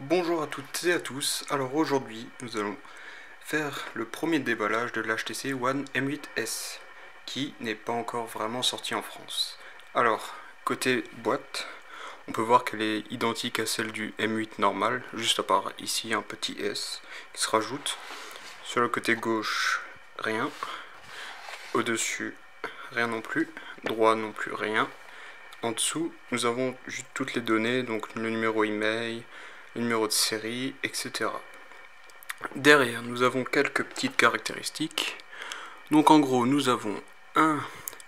Bonjour à toutes et à tous. Alors aujourd'hui, nous allons faire le premier déballage de l'HTC One M8S qui n'est pas encore vraiment sorti en France. Alors, côté boîte, on peut voir qu'elle est identique à celle du M8 normal, juste à part ici un petit S qui se rajoute. Sur le côté gauche, rien. Au-dessus, rien non plus. Droit non plus, rien. En dessous, nous avons juste toutes les données, donc le numéro email, le numéro de série, etc. Derrière, nous avons quelques petites caractéristiques. Donc en gros, nous avons un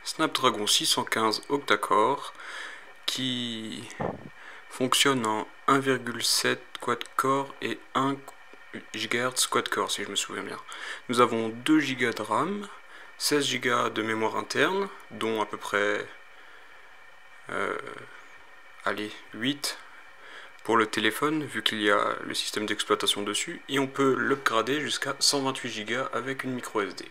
Snapdragon 615 octa-core qui fonctionne en 1,7 quad-core et 1 GHz quad-core si je me souviens bien. Nous avons 2 Go de RAM, 16 Go de mémoire interne, dont à peu près 8 pour le téléphone, vu qu'il y a le système d'exploitation dessus, et on peut l'upgrader jusqu'à 128 Go avec une micro SD.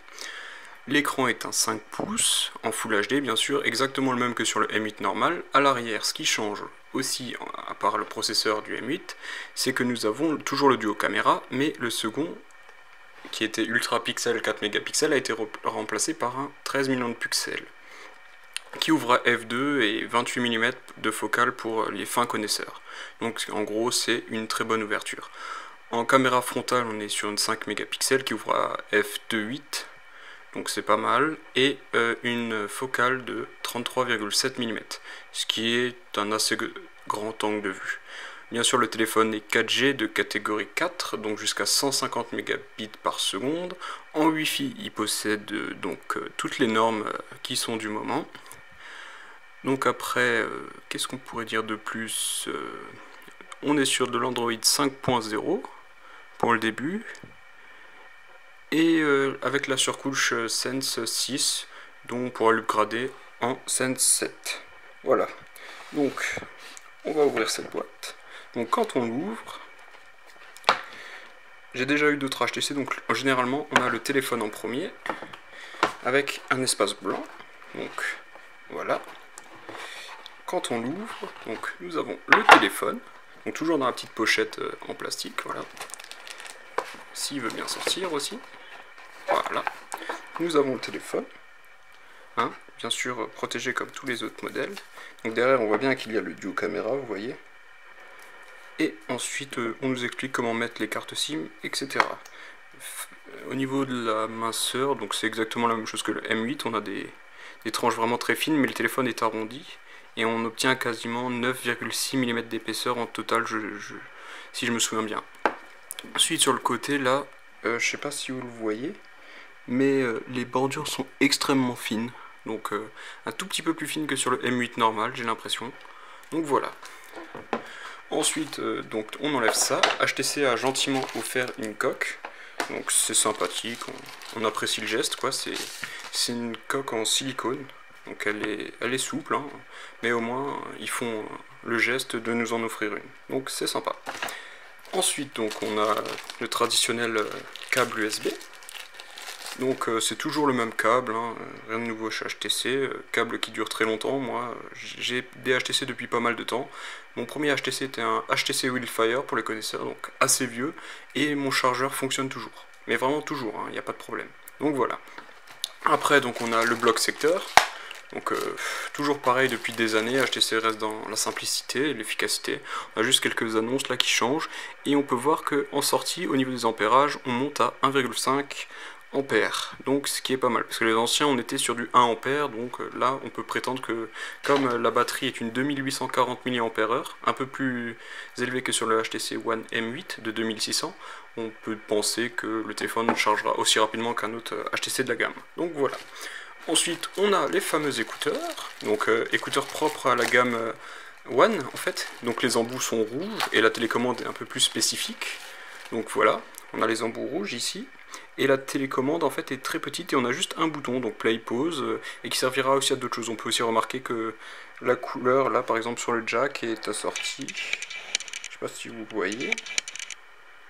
L'écran est un 5 pouces, en Full HD bien sûr, exactement le même que sur le M8 normal. À l'arrière, ce qui change aussi, à part le processeur du M8, c'est que nous avons toujours le duo caméra, mais le second, qui était ultra pixel 4 mégapixels, a été remplacé par un 13 millions de pixels, qui ouvre à f2 et 28 mm de focale pour les fins connaisseurs. Donc en gros c'est une très bonne ouverture. En caméra frontale on est sur une 5 mégapixels qui ouvre à f2.8, donc c'est pas mal, et une focale de 33,7 mm, ce qui est un assez grand angle de vue. Bien sûr le téléphone est 4G de catégorie 4, donc jusqu'à 150 mégabits par seconde. En Wi-Fi il possède donc toutes les normes qui sont du moment. Donc après, qu'est-ce qu'on pourrait dire de plus? On est sur de l'Android 5.0 pour le début. Et avec la surcouche Sense 6, dont on pourra l'upgrader en Sense 7. Voilà. Donc, on va ouvrir cette boîte. Donc quand on l'ouvre, j'ai déjà eu d'autres HTC, donc généralement on a le téléphone en premier, avec un espace blanc. Donc, voilà. Quand on l'ouvre, donc nous avons le téléphone, donc toujours dans la petite pochette en plastique, voilà. S'il veut bien sortir aussi. Voilà. Nous avons le téléphone, hein, bien sûr protégé comme tous les autres modèles. Donc derrière on voit bien qu'il y a le duo caméra, vous voyez. Et ensuite on nous explique comment mettre les cartes SIM, etc. Au niveau de la minceur, donc c'est exactement la même chose que le M8, on a des tranches vraiment très fines, mais le téléphone est arrondi. Et on obtient quasiment 9,6 mm d'épaisseur en total, si je me souviens bien. Ensuite sur le côté là, je sais pas si vous le voyez, mais les bordures sont extrêmement fines. Donc un tout petit peu plus fines que sur le M8 normal, j'ai l'impression. Donc voilà. Ensuite, donc on enlève ça. HTC a gentiment offert une coque. Donc c'est sympathique, on apprécie le geste quoi. C'est une coque en silicone. Donc elle est souple, hein, mais au moins ils font le geste de nous en offrir une. Donc c'est sympa. Ensuite donc on a le traditionnel câble USB. Donc c'est toujours le même câble, hein, rien de nouveau chez HTC, câble qui dure très longtemps. Moi j'ai des HTC depuis pas mal de temps. Mon premier HTC était un HTC Wildfire pour les connaisseurs, donc assez vieux, et mon chargeur fonctionne toujours. Mais vraiment toujours, il n'y a pas de problème. Donc voilà. Après donc on a le bloc secteur. Donc toujours pareil depuis des années, HTC reste dans la simplicité et l'efficacité. On a juste quelques annonces là qui changent. Et on peut voir qu'en sortie, au niveau des ampérages, on monte à 1,5 ampères. Donc ce qui est pas mal. Parce que les anciens, on était sur du 1 ampère. Donc là, on peut prétendre que comme la batterie est une 2840 mAh, un peu plus élevée que sur le HTC One M8 de 2600, on peut penser que le téléphone chargera aussi rapidement qu'un autre HTC de la gamme. Donc voilà. Ensuite, on a les fameux écouteurs, donc écouteurs propres à la gamme One en fait. Donc les embouts sont rouges et la télécommande est un peu plus spécifique. Donc voilà, on a les embouts rouges ici. Et la télécommande en fait est très petite et on a juste un bouton, donc play, pause, et qui servira aussi à d'autres choses. On peut aussi remarquer que la couleur là par exemple sur le jack est assortie. Je sais pas si vous voyez.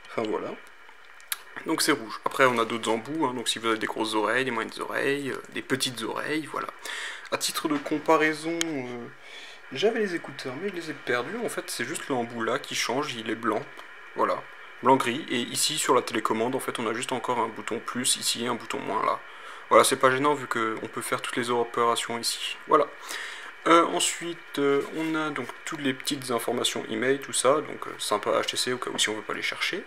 Enfin voilà. Donc c'est rouge. Après on a d'autres embouts, hein, donc si vous avez des grosses oreilles, des moyennes oreilles, des petites oreilles, voilà. À titre de comparaison, j'avais les écouteurs mais je les ai perdus. En fait c'est juste l'embout là qui change, il est blanc. voilà, blanc-gris, et ici sur la télécommande, en fait, on a juste encore un bouton plus ici et un bouton moins là. Voilà, c'est pas gênant vu qu'on peut faire toutes les opérations ici. Voilà. Ensuite, on a donc toutes les petites informations email, tout ça, donc sympa HTC au cas où si on veut pas les chercher.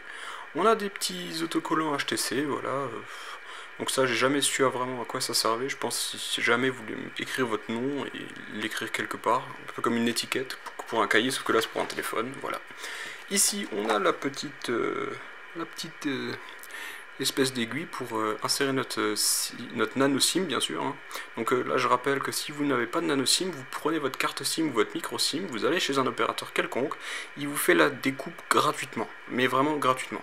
On a des petits autocollants HTC, voilà. Donc ça, j'ai jamais su vraiment à quoi ça servait. Je pense si jamais vous voulez écrire votre nom et l'écrire quelque part, un peu comme une étiquette pour un cahier, sauf que là c'est pour un téléphone, voilà. Ici, on a la petite espèce d'aiguille pour insérer notre nano SIM, bien sûr. Hein. Donc là, je rappelle que si vous n'avez pas de nano SIM, vous prenez votre carte SIM ou votre micro SIM, vous allez chez un opérateur quelconque, il vous fait la découpe gratuitement, mais vraiment gratuitement.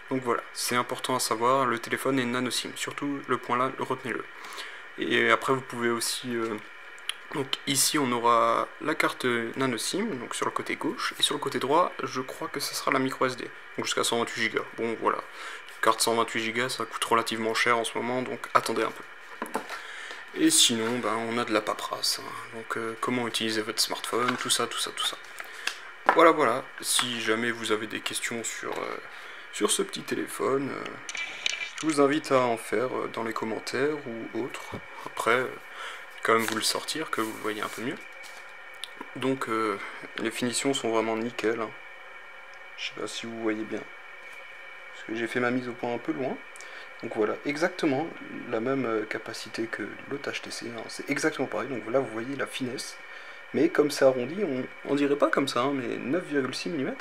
Donc voilà, c'est important à savoir, le téléphone est nano SIM, surtout le point là, retenez-le. Et après, vous pouvez aussi... donc ici, on aura la carte nano SIM, donc sur le côté gauche, et sur le côté droit, je crois que ce sera la micro SD, donc jusqu'à 128 Go. Bon, voilà. Carte 128 Go, ça coûte relativement cher en ce moment, donc attendez un peu. Et sinon, ben, on a de la paperasse. Hein. Donc comment utiliser votre smartphone, tout ça, tout ça, tout ça. Voilà, voilà. Si jamais vous avez des questions sur ce petit téléphone, je vous invite à en faire dans les commentaires ou autres. Après, quand même vous le sortir, que vous le voyez un peu mieux. Donc les finitions sont vraiment nickel. Hein. Je sais pas si vous voyez bien. Parce que j'ai fait ma mise au point un peu loin. Donc voilà, exactement la même capacité que l'autre HTC. Hein. C'est exactement pareil. Donc là, vous voyez la finesse. Mais comme c'est arrondi, on dirait pas comme ça, hein, mais 9,6 mm.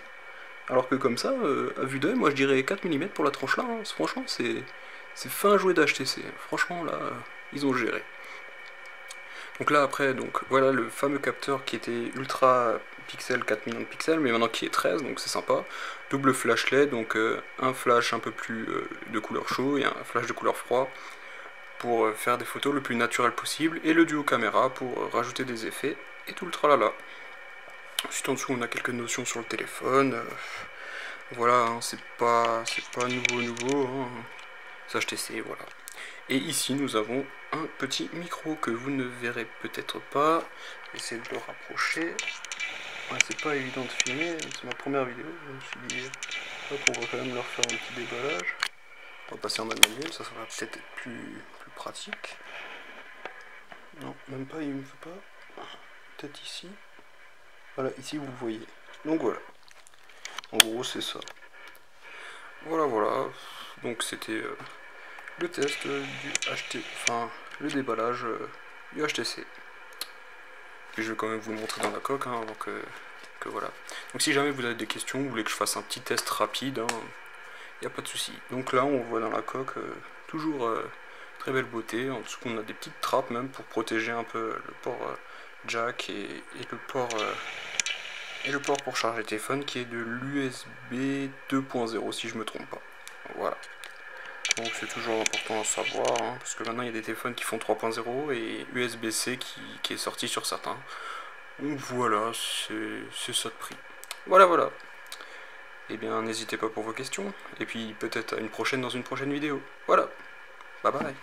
Alors que comme ça, à vue d'œil, moi je dirais 4 mm pour la tranche là. Hein. Franchement, c'est fin jouet d'HTC. Franchement, là, ils ont géré. Donc là après, donc voilà le fameux capteur qui était ultra pixel, 4 millions de pixels, mais maintenant qui est 13, donc c'est sympa. Double flash LED, donc un flash un peu plus de couleur chaud et un flash de couleur froid pour faire des photos le plus naturel possible, et le duo caméra pour rajouter des effets, et tout le tralala. Ensuite en dessous on a quelques notions sur le téléphone, voilà, hein, c'est pas nouveau, hein. C'est HTC, voilà. Et ici nous avons un petit micro que vous ne verrez peut-être pas. Je vais essayer de le rapprocher. Ouais, c'est pas évident de filmer, c'est ma première vidéo. Je me suis dit qu'on va quand même leur faire un petit déballage. On va passer en mode manuel, ça va peut-être être plus pratique. Non, même pas, il me fait pas. Peut-être ici. Voilà, ici vous voyez. Donc voilà. En gros c'est ça. Voilà, voilà. Donc c'était le test du HTC, enfin le déballage du HTC. Et je vais quand même vous le montrer dans la coque, hein, avant que voilà. Donc si jamais vous avez des questions, vous voulez que je fasse un petit test rapide, il n'y a pas de souci. Donc là on voit dans la coque, toujours très belle beauté. En dessous on a des petites trappes même pour protéger un peu le port jack et le port pour charger le téléphone qui est de l'USB 2.0 si je me trompe pas. Voilà. Donc c'est toujours important à savoir, hein, parce que maintenant il y a des téléphones qui font 3.0 et USB-C qui est sorti sur certains. Donc voilà, c'est ça de prix. Voilà, voilà. Et bien n'hésitez pas pour vos questions, et puis peut-être à une prochaine dans une prochaine vidéo. Voilà, bye bye.